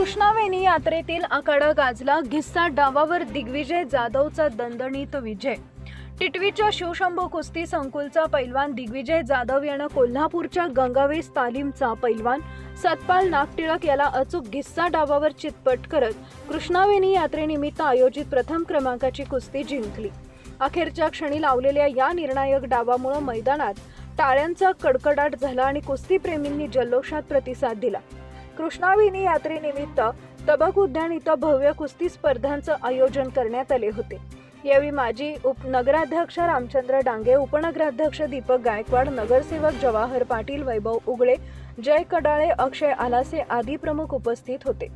कृष्णावेणी यात्रेतील आखाडा गाजला. घिस्सा डावावर दिग्विजय जाधवचा दणदणीत विजय. टिटवीच्या शिवशंभो कुस्ती संकुलचा पैलवान दिग्विजय जाधव यानं कोल्हापूरच्या गंगावेस तालीमचा पैलवान सतपाल नागटिळक याला अचूक घिस्सा डावावर चितपट करत कृष्णावेणी यात्रेनिमित्त आयोजित प्रथम क्रमांकाची कुस्ती जिंकली. अखेरच्या क्षणी लावलेल्या या निर्णायक डावामुळे मैदानात टाळ्यांचा कडकडाट झाला आणि कुस्तीप्रेमींनी जल्लोषात प्रतिसाद दिला. कृष्णावेणी यात्रेनिमित्त तबक उद्यान इथं भव्य कुस्ती स्पर्धांचं आयोजन करण्यात आले होते. यावेळी माजी नगराध्यक्ष रामचंद्र डांगे, उपनगराध्यक्ष दीपक गायकवाड, नगरसेवक जवाहर पाटील, वैभव उगळे, जय कडाळे, अक्षय आलासे आदी प्रमुख उपस्थित होते.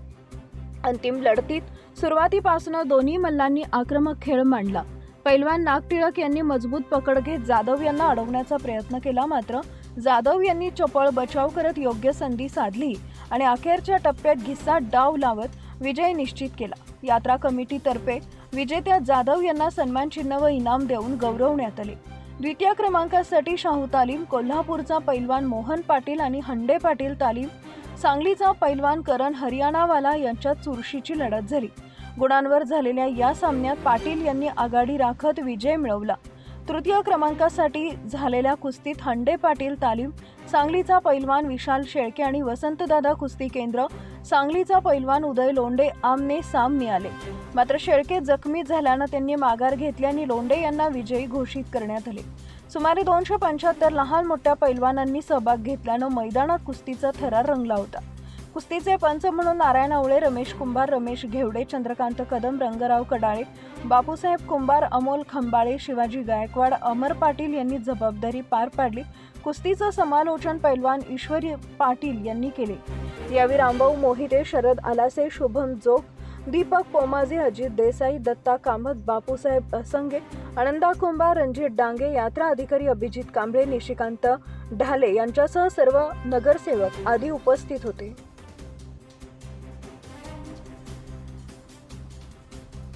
अंतिम लढतीत सुरुवातीपासून दोन्ही मल्लांनी आक्रमक खेळ मांडला. पैलवान नागटिळक यांनी मजबूत पकड घेत जाधव यांना अडवण्याचा प्रयत्न केला, मात्र जाधव यांनी चपळ बचाव करत योग्य संधी साधली आणि अखेरच्या टप्प्यात घिस्सा डाव लावत विजय निश्चित केला. यात्रा कमिटीतर्फे विजेत्या जाधव यांना सन्मान चिन्ह व इनाम देऊन गौरवण्यात आले. द्वितीय क्रमांकासाठी शाहू तालीम, कोल्हापूरचा पैलवान मोहन पाटील आणि हंडे पाटील तालीम, सांगलीचा पैलवान करण हरियाणावाला यांच्यात चुरशीची लढत झाली. गुणांवर झालेल्या या सामन्यात पाटील यांनी आघाडी राखत विजय मिळवला. तृतीय क्रमांकासाठी झालेल्या कुस्तीत हंडे पाटील तालीम, सांगलीचा पैलवान विशाल शेळके आणि वसंतदादा कुस्ती केंद्र, सांगलीचा पैलवान उदय लोंढे आमने सामने आले. मात्र शेळके जखमी झाल्यानं त्यांनी माघार घेतली आणि लोंढे यांना विजयी घोषित करण्यात आले. सुमारे 275 लहान मोठ्या पैलवानांनी सहभाग घेतल्यानं मैदानात कुस्तीचा थरार रंगला होता. कुस्तीचे पंच म्हणून नारायण आवळे, रमेश कुंभार, रमेश घेवडे, चंद्रकांत कदम, रंगराव कडाळे, बापूसाहेब कुंभार, अमोल खंबाळे, शिवाजी गायकवाड, अमर पाटील यांनी जबाबदारी पार पाडली. कुस्तीचं समालोचन पैलवान ईश्वरी पाटील यांनी केले. यावेळी रामभाऊ मोहिते, शरद आलासे, शुभम जोग, दीपक पोमाजे, अजित देसाई, दत्ता कामत, बापूसाहेब असंगे, आनंदा कुंभार, रणजित डांगे, यात्रा अधिकारी अभिजित कांबळे, निशिकांत ढाले यांच्यासह सर्व नगरसेवक आदी उपस्थित होते.